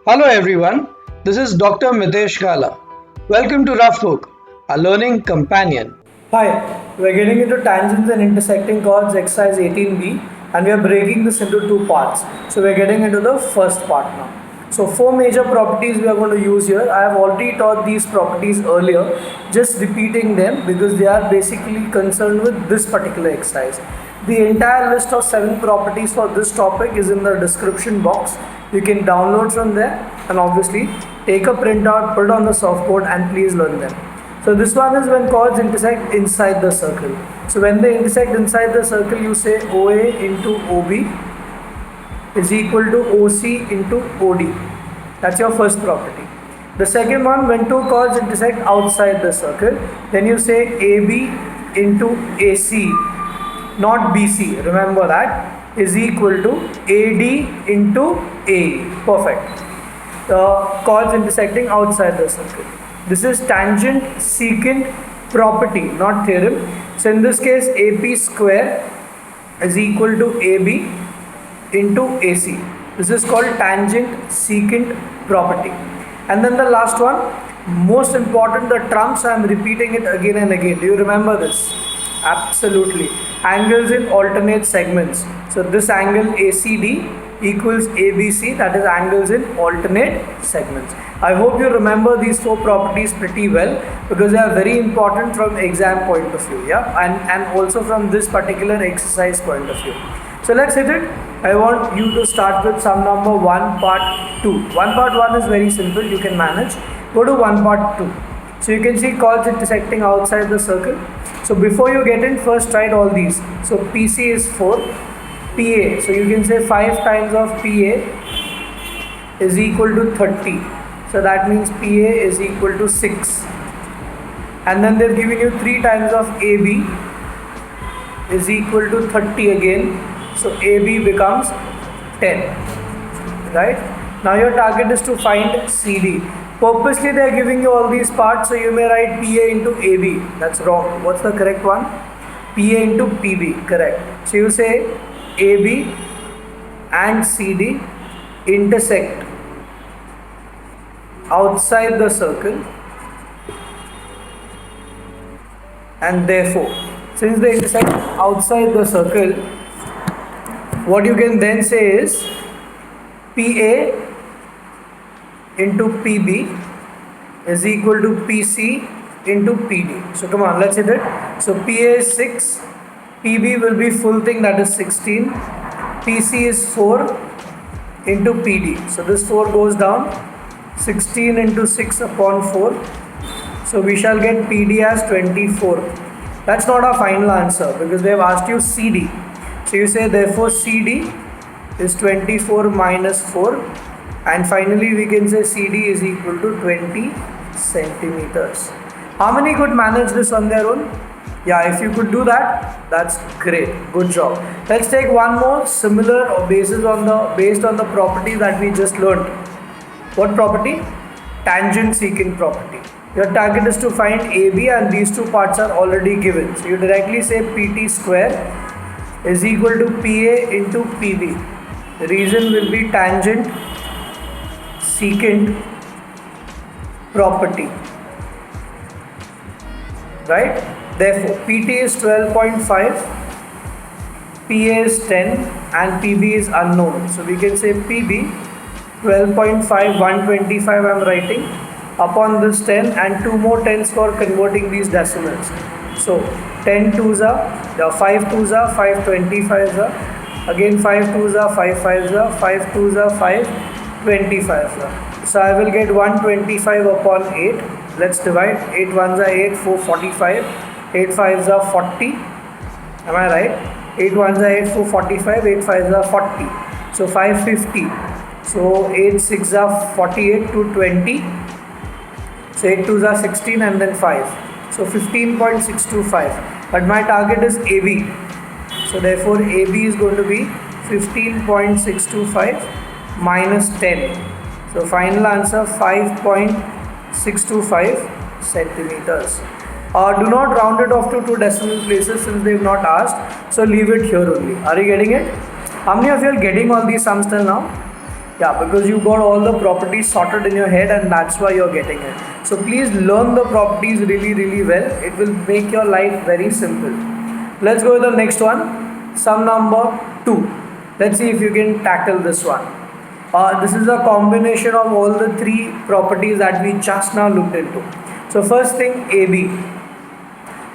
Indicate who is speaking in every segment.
Speaker 1: Hello everyone, this is Dr. Mitesh Gala. Welcome to Rough Book, a learning companion.
Speaker 2: Hi, we're getting into tangents and intersecting chords exercise 18b and we are breaking this into two parts. So we're getting into the first part now. So four major properties we are going to use here. I have already taught these properties earlier, just repeating them because they are basically concerned with this particular exercise. The entire list of 7 properties for this topic is in the description box. You can download from there and obviously take a printout, put it on the softboard and please learn them. So this one is when chords intersect inside the circle. So when they intersect inside the circle, you say OA into OB is equal to OC into OD. That's your first property. The second one, when two chords intersect outside the circle, then you say AB into AC, not BC. Remember that is equal to AD into AE. Perfect. The chords intersecting outside the circle. This is tangent secant property, not theorem. So in this case, AP square is equal to AB into AC. This is called tangent secant property. And then the last one, most important, the trumps. I am repeating it again and again. Do you remember this? Absolutely. Angles in alternate segments. So this angle ACD equals ABC, that is angles in alternate segments. I hope you remember these four properties pretty well because they are very important from exam point of view, yeah, and also from this particular exercise point of view. So let's hit it. I want you to start with sum number 1 part 2. 1 part 1 is very simple, you can manage. Go to 1 part 2. So you can see chords intersecting outside the circle. So before you get in, first write all these. So PC is 4, PA, so you can say 5 times of PA is equal to 30. So that means PA is equal to 6. And then they're giving you 3 times of AB is equal to 30 again. So AB becomes 10. Right? Now your target is to find CD. Purposely they are giving you all these parts, so you may write PA into AB. That's wrong. What's the correct one? PA into PB. Correct. So you say AB and CD intersect outside the circle, and therefore since they intersect outside the circle, what you can then say is PA into PB is equal to PC into PD. So come on, let's hit it. So PA is 6, PB will be full thing, that is 16, PC is 4 into PD. So this 4 goes down, 16 into 6 upon 4. So we shall get PD as 24. That's not our final answer because they have asked you CD. So you say therefore CD is 24 minus 4, and finally we can say CD is equal to 20 centimeters. How many could manage this on their own? Yeah, if you could do that, that's great. Good job. Let's take one more similar or based on the property that we just learned. What property? Tangent secant property. Your target is to find AB and these two parts are already given. So you directly say PT square is equal to PA into PB. The reason will be tangent secant property. Right? Therefore, PT is 12.5, PA is 10 and PB is unknown. So we can say PB 12.5, 125 I am writing upon this 10 and 2 more 10s for converting these decimals. So 10 2s are, 5 2s are, 5 25s are, again 5 2s are, 5 5s are, 5 2s are, 5 25s are. So I will get 125 upon 8. Let's divide. 8 1s are 8, 4 45. 8 5s are 40. Am I right? 8 1s are 8, 4 45. 8 5s are 40. So 550. So 8 6s are 48 to 20. So 8 2s are 16 and then 5. So 15.625. But my target is AB. So therefore AB is going to be 15.625 minus 10. So final answer 5.625 centimeters. Do not round it off to 2 decimal places since they have not asked. So leave it here only. Are you getting it? How many of you are getting all these sums till now? Yeah, because you got all the properties sorted in your head and that's why you're getting it. So please learn the properties really well. It will make your life very simple. Let's go to the next one. Sum number 2. Let's see if you can tackle this one. This is a combination of all the 3 properties that we just now looked into. So first thing, AB.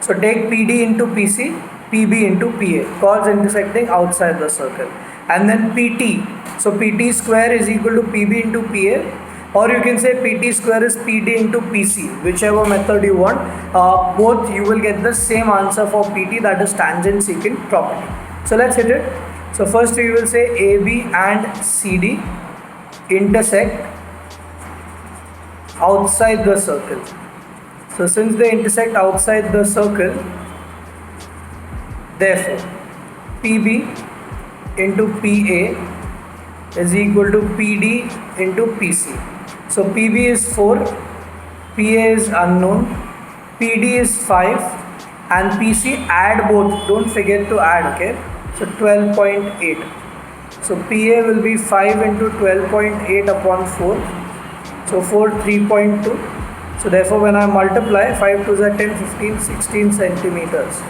Speaker 2: So take PD into PC, PB into PA, chords intersecting outside the circle. And then PT. So PT square is equal to PB into PA, or you can say PT square is PD into PC, whichever method you want. Both you will get the same answer for PT, that is tangent secant property. So let's hit it. So first we will say AB and CD intersect outside the circle. So since they intersect outside the circle, therefore PB into PA is equal to PD into PC. So PB is 4, PA is unknown, PD is 5 and PC, add both, don't forget to add, okay? So 12.8. So PA will be 5 into 12.8 upon 4. So 4, 3.2. So therefore when I multiply, 5 2s are 10, 15, 16 centimeters.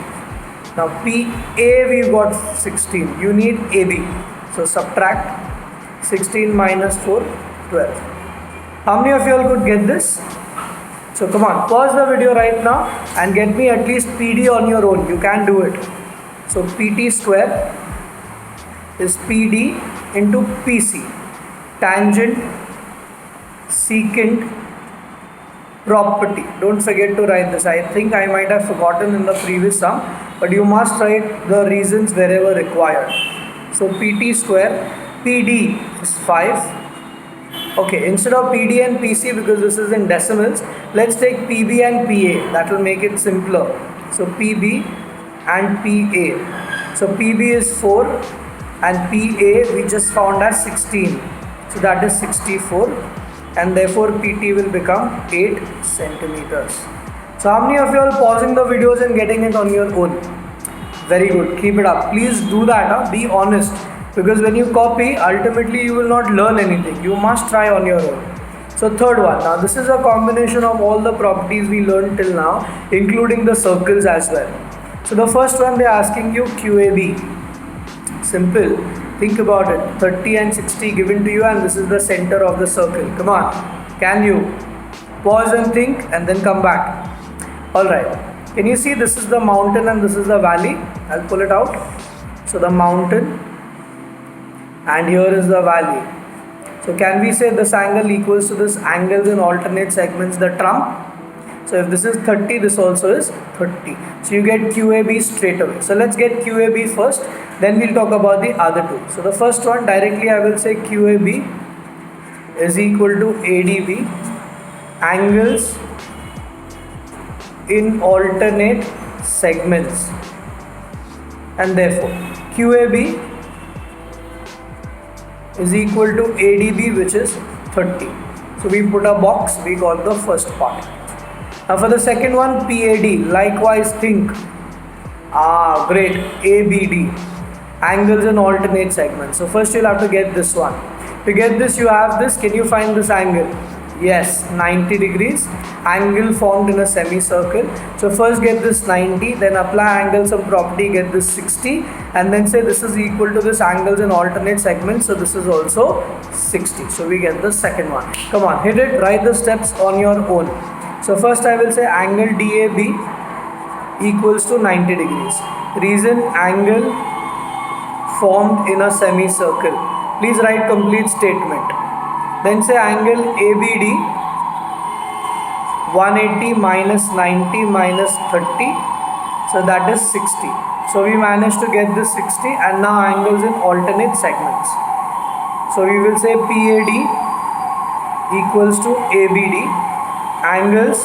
Speaker 2: Now PA we got 16. You need AB. So subtract 16 minus 4, 12. How many of you all could get this? So come on, pause the video right now and get me at least PD on your own. You can do it. So PT square is PD into PC. Tangent secant property. Don't forget to write this. I think I might have forgotten in the previous sum, but you must write the reasons wherever required. So PT square, PD is 5. Okay, instead of PD and PC, because this is in decimals, let's take PB and PA. That will make it simpler. So PB and PA. So PB is 4 and PA we just found as 16. So that is 64 and therefore PT will become 8 centimeters. So how many of you are pausing the videos and getting it on your own? Very good. Keep it up. Please do that. Be honest. Because when you copy, ultimately you will not learn anything. You must try on your own. So third one. Now this is a combination of all the properties we learned till now, including the circles as well. So the first one, they are asking you QAB. Simple. Think about it. 30 and 60 given to you and this is the center of the circle. Come on. Can you? Pause and think and then come back. Alright. Can you see this is the mountain and this is the valley? I'll pull it out. So the mountain and here is the valley. So can we say this angle equals to this angles in alternate segments, the trump? So if this is 30, this also is 30. So you get QAB straight away. So let's get QAB first, then we'll talk about the other two. So the first one, directly I will say QAB is equal to ADB, angles in alternate segments, and therefore QAB is equal to ADB, which is 30. So we put a box, we got the first part. Now for the second one, PAD, likewise think. Great, ABD, angles in alternate segments. So first you'll have to get this one. To get this, you have this. Can you find this angle? Yes, 90 degrees, angle formed in a semicircle. So first get this 90, then apply angle some property, get this 60, and then say this is equal to this angles in alternate segments. So this is also 60. So we get the second one. Come on, hit it, write the steps on your own. So first I will say angle DAB equals to 90 degrees. Reason, angle formed in a semicircle. Please write complete statement. Then say angle ABD 180 minus 90 minus 30. So that is 60. So we managed to get this 60 and now angles in alternate segments. So we will say PAD equals to ABD, angles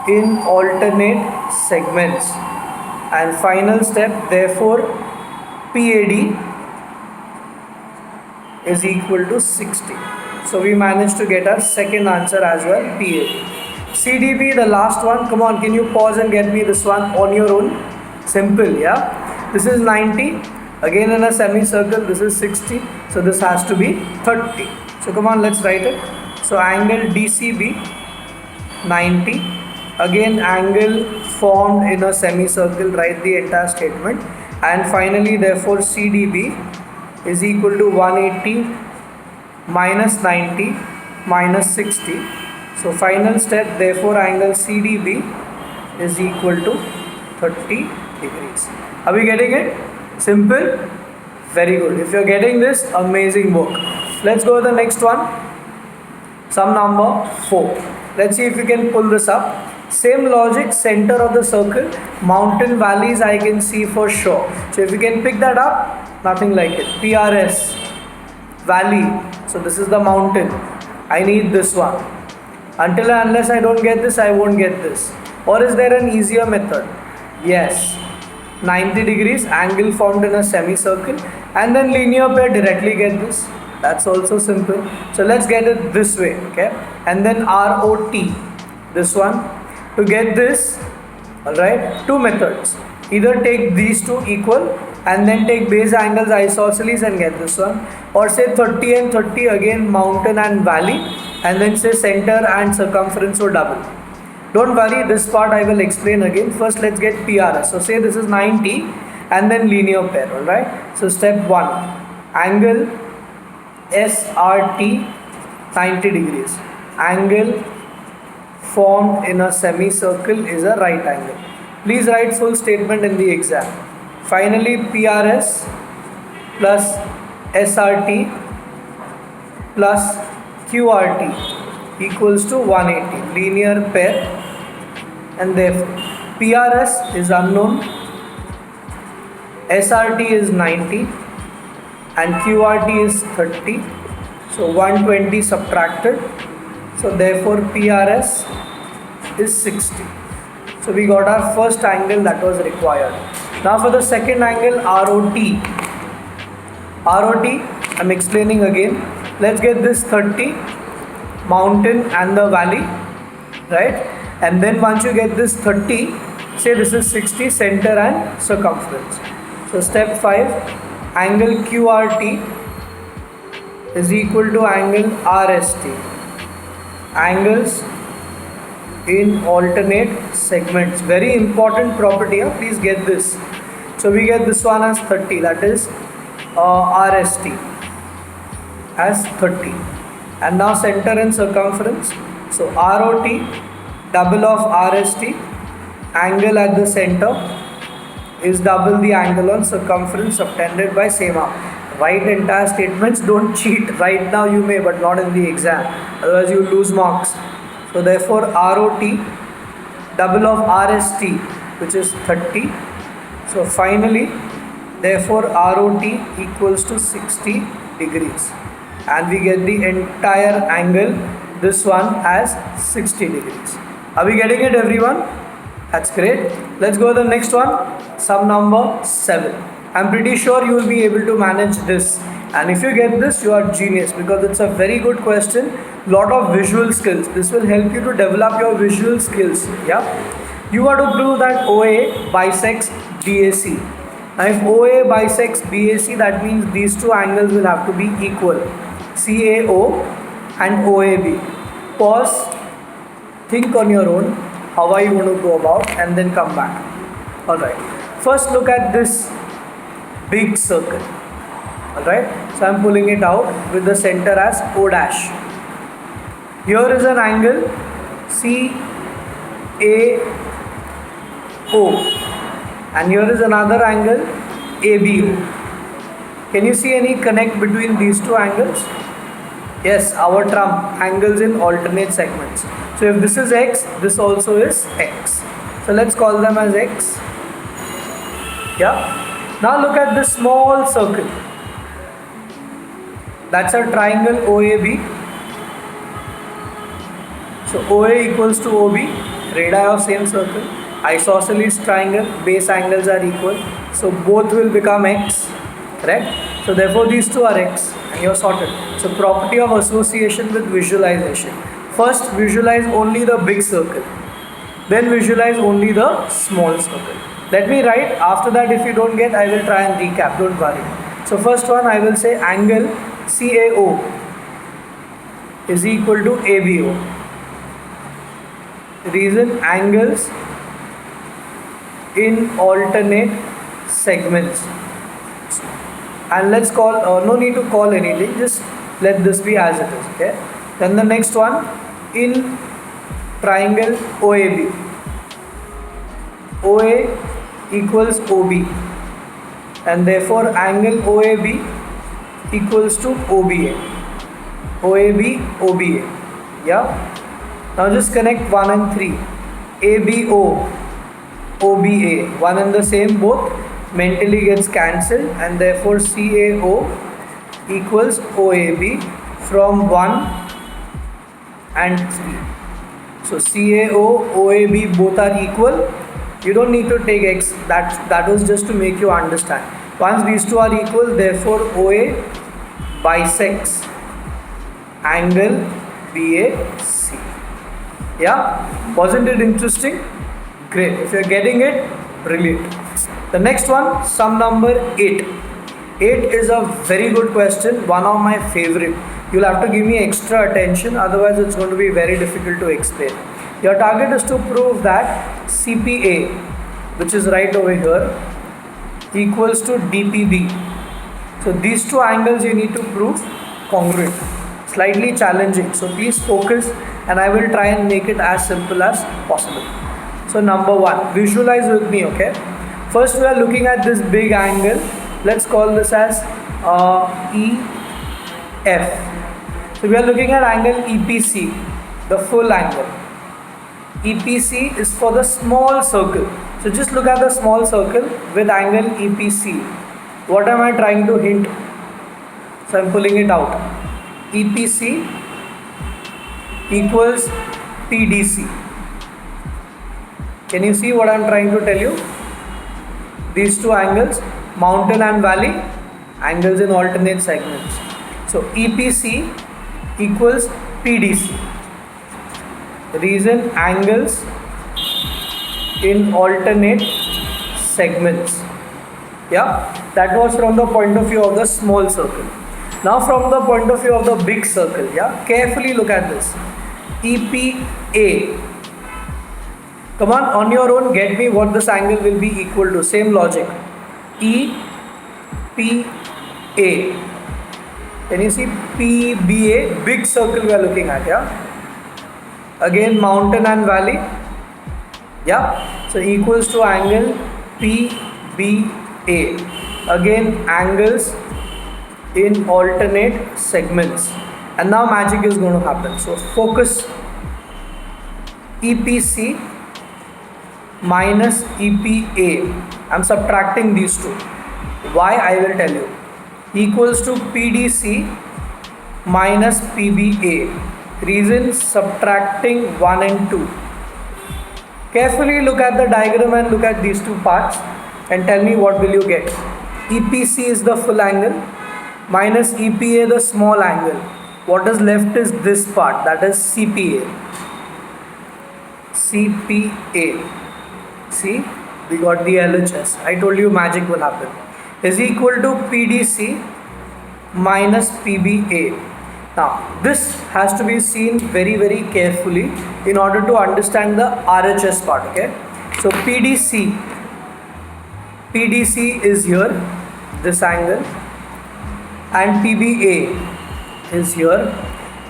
Speaker 2: in alternate segments. And final step, therefore PAD is equal to 60. So we managed to get our second answer as well, PAD. CDB, the last one. Come on, can you pause and get me this one on your own? Simple, yeah. This is 90. Again in a semicircle, this is 60. So this has to be 30. So come on, let's write it. So angle DCB 90. Again angle formed in a semicircle, write the entire statement. And finally therefore CDB is equal to 180 minus 90 minus 60. So final step, therefore angle CDB is equal to 30 degrees. Are we getting it? Simple? Very good. If you're getting this, amazing work. Let's go to the next one. Sum number 4. Let's see if we can pull this up. Same logic, center of the circle, mountain valleys I can see for sure. So if you can pick that up, nothing like it. PRS, valley. So this is the mountain. I need this one. Until and unless I don't get this, I won't get this. Or is there an easier method? Yes. 90 degrees, angle formed in a semicircle, and then linear pair, directly get this. That's also simple. So let's get it this way, okay? And then ROT, this one. To get this, alright, two methods. Either take these two equal and then take base angles isosceles and get this one, or say 30 and 30, again mountain and valley, and then say center and circumference or double. Don't worry, this part I will explain again. First let's get PRS. So say this is 90 and then linear pair, alright. So step 1, angle SRT 90 degrees. Angle formed in a semicircle is a right angle. Please write full statement in the exam. Finally PRS plus SRT plus QRT equals to 180, linear pair, and therefore PRS is unknown, SRT is 90 and QRT is 30. So 120 subtracted. So therefore PRS is 60. So we got our first angle that was required. Now for the second angle, ROT. ROT, I'm explaining again. Let's get this 30, mountain and the valley, right? And then once you get this 30, say this is 60, center and circumference. So step 5, angle QRT is equal to angle RST. Angles in alternate segments. Very important property here. Please get this. So we get this one as 30, that is RST as 30. And now center and circumference. So ROT, double of RST, angle at the center is double the angle on circumference subtended by same arm. Write entire statements, don't cheat. Right now you may, but not in the exam, otherwise you lose marks. So therefore ROT, double of RST, which is 30. So finally therefore ROT equals to 60 degrees, and we get the entire angle, this one as 60 degrees. Are we getting it, everyone? That's great. Let's go to the next one, sum number 7. I'm pretty sure you will be able to manage this, and if you get this, you are genius, because it's a very good question. Lot of visual skills. This will help you to develop your visual skills. Yeah, you have to prove that OA bisects BAC. Now if OA bisects BAC, that means these two angles will have to be equal, CAO and OAB. Pause, think on your own how are you going to go about, and then come back. Alright, first look at this big circle. Alright, so I'm pulling it out with the center as O dash. Here is an angle CAO, and here is another angle ABO. Can you see any connect between these two angles? Yes, our term, angles in alternate segments. So if this is X, this also is X. So let's call them as X. Yeah. Now look at this small circle. That's a triangle OAB. So OA equals to OB, radii of same circle. Isosceles triangle, base angles are equal. So both will become X, correct? So therefore these two are X, and you're sorted. So property of association with visualization. First visualize only the big circle, then visualize only the small circle. Let me write. After that, if you don't get, I will try and recap. Don't worry. So first one, I will say angle CAO is equal to ABO. Reason, angles in alternate segments. And let's call, no need to call anything, just let this be as it is, okay? Then the next one, in triangle OAB. OA equals OB, and therefore angle OAB equals to OBA. OAB, OBA. Yeah? Now just connect 1 and 3. ABO, OBA. One and the same, both mentally gets cancelled, and therefore CAO equals OAB from 1 and 3. So CAO, OAB both are equal. You don't need to take X, that was just to make you understand. Once these two are equal, therefore OA bisects angle BAC. Yeah? Wasn't it interesting? Great. If you're getting it, brilliant. The next one, sum number 8. 8 is a very good question, one of my favorite. You'll have to give me extra attention, otherwise it's going to be very difficult to explain. Your target is to prove that CPA, which is right over here, equals to DPB. So these two angles you need to prove congruent. Slightly challenging, so please focus, and I will try and make it as simple as possible. So number 1, visualize with me, okay? First we are looking at this big angle. Let's call this as EF. So we are looking at angle EPC, the full angle. EPC is for the small circle. So just look at the small circle with angle EPC. What am I trying to hint? So I'm pulling it out. EPC equals PDC. Can you see what I'm trying to tell you? These two angles, mountain and valley, angles in alternate segments. So EPC equals PDC. Reason, angles in alternate segments. Yeah, that was from the point of view of the small circle. Now from the point of view of the big circle, yeah, carefully look at this. EPA. Come on your own, get me what this angle will be equal to. Same logic. EPA. Can you see PBA? Big circle we are looking at, yeah. Again, mountain and valley, yeah. So equals to angle PBA. Again, angles in alternate segments. And now magic is going to happen. So focus. EPC minus EPA. I'm subtracting these two. Why? I will tell you. Equals to PDC minus PBA. Reason, subtracting 1 and 2. Carefully look at the diagram and look at these two parts and tell me what will you get. EPC is the full angle minus EPA the small angle. What is left is this part, that is CPA. CPA. See, we got the LHS. I told you magic will happen. Is equal to PDC minus PBA. Now, this has to be seen very, very carefully in order to understand the RHS part, okay? So, PDC is here, this angle, and PBA is here,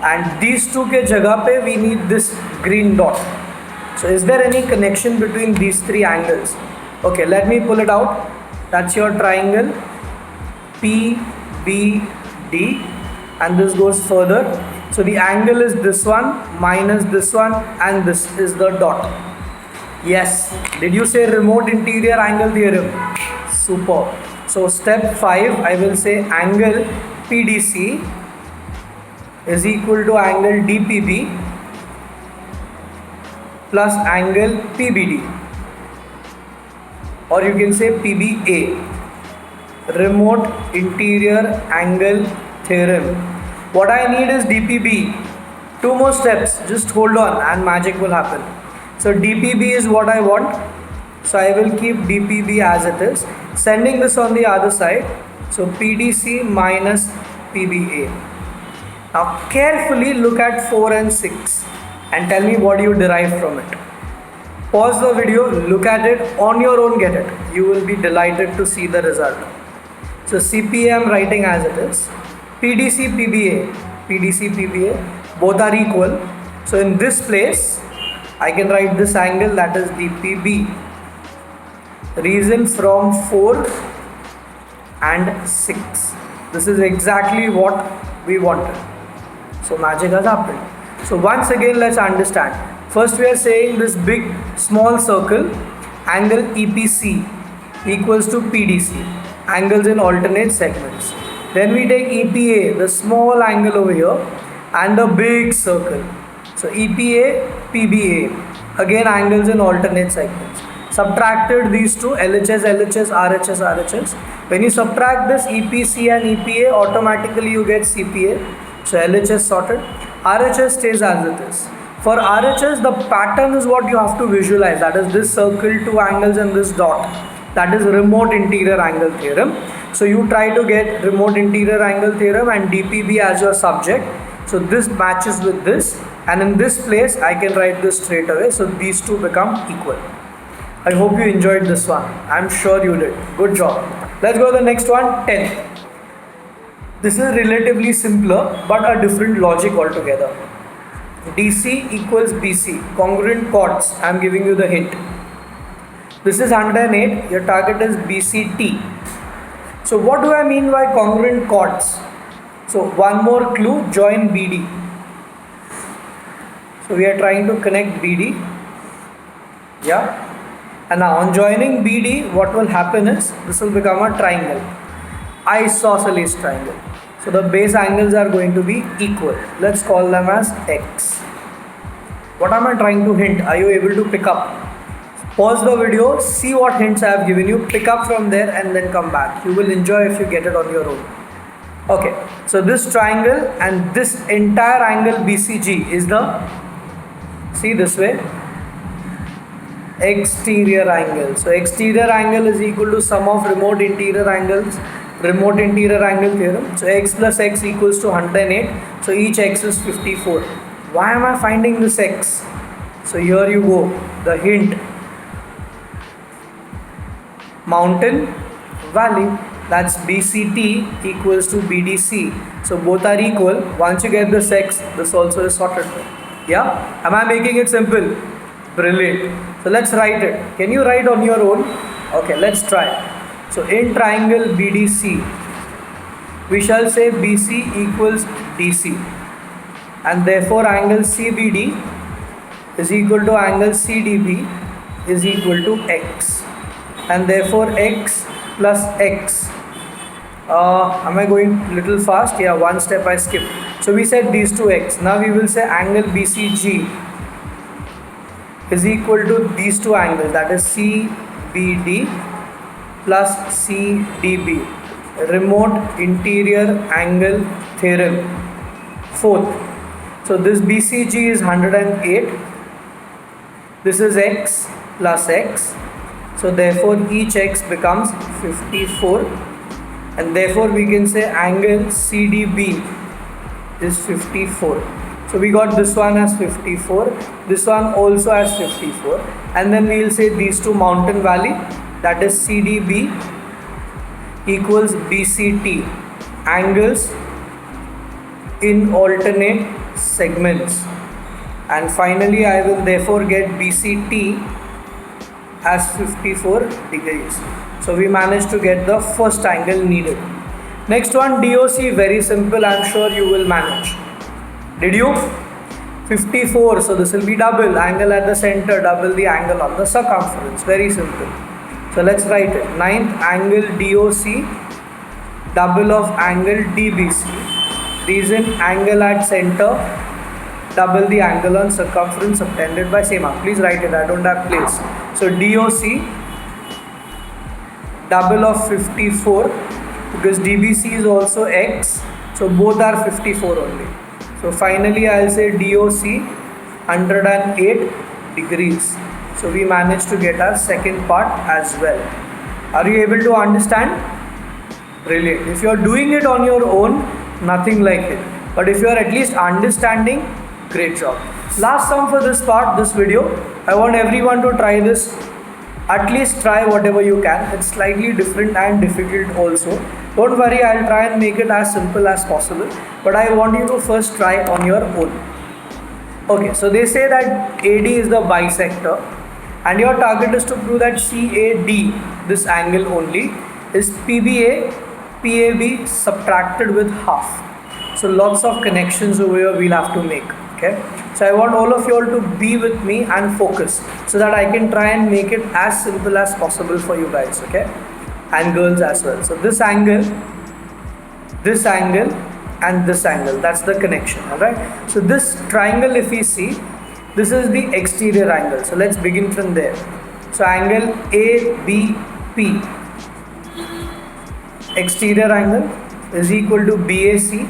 Speaker 2: and these two ke jagah pe we need this green dot. So, is there any connection between these three angles? Okay, let me pull it out. That's your triangle PBD. And this goes further. So the angle is this one minus this one, and this is the dot. Yes. Did you say remote interior angle theorem? Super. So step 5, I will say angle PDC is equal to angle DPB plus angle PBD, or you can say PBA. Remote interior angle theorem. What I need is DPB. 2 more steps, just hold on and magic will happen. So DPB is what I want. So I will keep DPB as it is. Sending this on the other side. So PDC minus PBA. Now carefully look at 4 and 6 and tell me what you derive from it. Pause the video, look at it, on your own get it. You will be delighted to see the result. So CPA I am writing as it is. PDC PBA, both are equal. So in this place, I can write this angle, that is DPB. Reason from 4 and 6. This is exactly what we wanted. So magic has happened. So once again, let's understand. First we are saying this big small circle, angle EPC equals to PDC, angles in alternate segments. Then we take EPA, the small angle over here, and the big circle. So EPA, PBA, again angles in alternate segments. Subtracted these two, LHS, RHS, RHS. When you subtract this EPC and EPA, automatically you get CPA. So LHS sorted. RHS stays as it is. For RHS, the pattern is what you have to visualize. That is this circle, two angles and this dot. That is remote interior angle theorem. So you try to get remote interior angle theorem and DPB as your subject. So this matches with this. And in this place, I can write this straight away. So these two become equal. I hope you enjoyed this one. I'm sure you did. Good job. Let's go to the next one, 10. This is relatively simpler but a different logic altogether. DC equals BC, congruent chords. I'm giving you the hint. This is 108, your target is BCT. So what do I mean by congruent chords? So one more clue, join BD. So we are trying to connect BD. Yeah. And now on joining BD, what will happen is, this will become a triangle. Isosceles triangle. So the base angles are going to be equal. Let's call them as X. What am I trying to hint? Are you able to pick up? Pause the video, see what hints I have given you, pick up from there and then come back. You will enjoy if you get it on your own. Okay, so this triangle and this entire angle BCG is the, see this way, exterior angle. So exterior angle is equal to sum of remote interior angles, remote interior angle theorem. So x plus x equals to 108. So each x is 54. Why am I finding this x? So here you go, the hint. Mountain, valley, that's BCT equals to BDC. So both are equal. Once you get this x, this also is sorted. Yeah? Am I making it simple? Brilliant. So let's write it. Can you write on your own? Okay, let's try. So in triangle BDC, we shall say BC equals DC. And therefore angle CBD is equal to angle CDB is equal to x. And therefore x plus x. Am I going little fast? Yeah, one step I skipped. So we said these two x. Now we will say angle BCG is equal to these two angles, that is CBD plus CDB, remote interior angle theorem. Fourth, so this BCG is 108. This is x plus x. So therefore each x becomes 54. And therefore we can say angle CDB is 54. So we got this one as 54, this one also as 54, and then we will say these two mountain valley, that is CDB equals BCT, angles in alternate segments. And finally I will therefore get BCT as 54 degrees. So we managed to get the first angle needed. Next one, DOC, very simple, I am sure you will manage. Did you? 54, so this will be double, angle at the center, double the angle on the circumference, very simple. So let's write it, 9th angle DOC, double of angle DBC, reason angle at center, double the angle on circumference subtended by same arc. Please write it, I don't have place. So DOC, double of 54, because DBC is also x, so both are 54 only. So finally I'll say DOC 108 degrees. So we managed to get our second part as well. Are you able to understand? Brilliant. If you are doing it on your own, nothing like it. But if you are at least understanding, great job. Last sum for this part, this video. I want everyone to try this. At least try whatever you can. It's slightly different and difficult also. Don't worry, I'll try and make it as simple as possible. But I want you to first try on your own. Okay, so they say that AD is the bisector, and your target is to prove that CAD, this angle only, is PBA, PAB subtracted with half. So lots of connections over here we'll have to make. Okay, so I want all of you all to be with me and focus so that I can try and make it as simple as possible for you guys. Okay, and girls as well. So this angle, and this angle, that's the connection. All right, so this triangle, if we see, this is the exterior angle. So let's begin from there. So angle ABP, exterior angle, is equal to BAC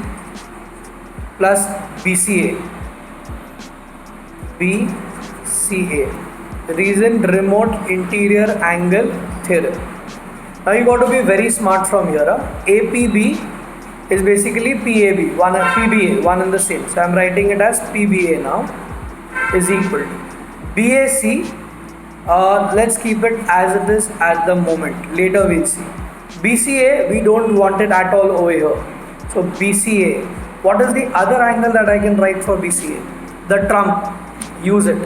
Speaker 2: plus BCA. Reason, remote interior angle theorem. Now you got to be very smart from here. APB is basically PAB, PBA, one and the same. So I am writing it as PBA now, is equal to BAC. Let's keep it as it is at the moment. Later we'll see. BCA, we don't want it at all over here. So BCA. What is the other angle that I can write for BCA? The trump. Use it.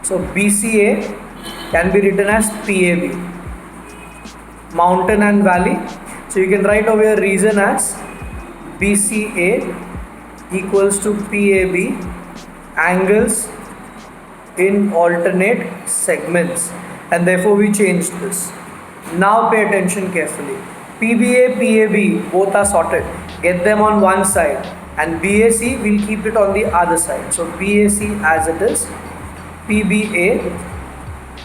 Speaker 2: So BCA can be written as PAB, mountain and valley. So you can write over here reason as BCA equals to PAB, angles in alternate segments, and therefore we changed this. Now pay attention carefully. PBA, PAB both are sorted. Get them on one side, and BAC we'll keep it on the other side. So BAC as it is, PBA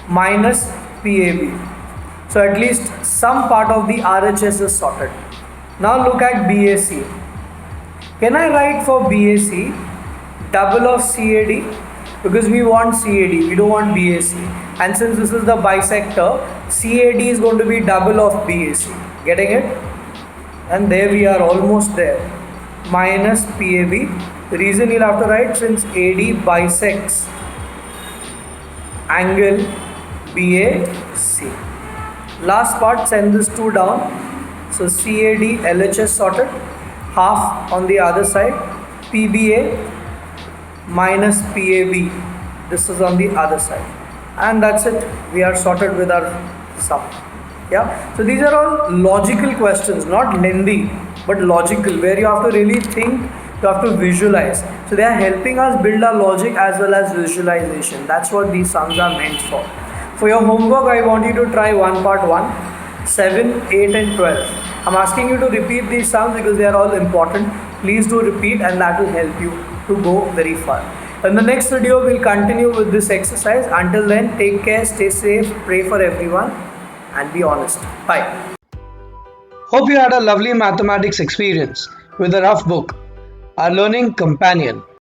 Speaker 2: minus PAB. So at least some part of the RHS is sorted. Now look at BAC. Can I write for BAC double of CAD? Because we want CAD, we don't want BAC. And since this is the bisector, CAD is going to be double of BAC. Getting it? And there we are, almost there. Minus PAB. The reason you'll have to write, since AD bisects angle BAC. Last part, send this 2 down. So CAD, LHS sorted. Half on the other side. PBA minus PAB. This is on the other side. And that's it. We are sorted with our sum. Yeah. So these are all logical questions, not lengthy, but logical, where you have to really think, you have to visualize. So they are helping us build our logic as well as visualization. That's what these sums are meant for. For your homework, I want you to try part 1, 7, 8 and 12. I'm asking you to repeat these sums because they are all important. Please do repeat, and that will help you to go very far. In the next video, we'll continue with this exercise. Until then, take care, stay safe, pray for everyone, and be honest. Bye.
Speaker 1: Hope you had a lovely mathematics experience with the Rough Book, our learning companion.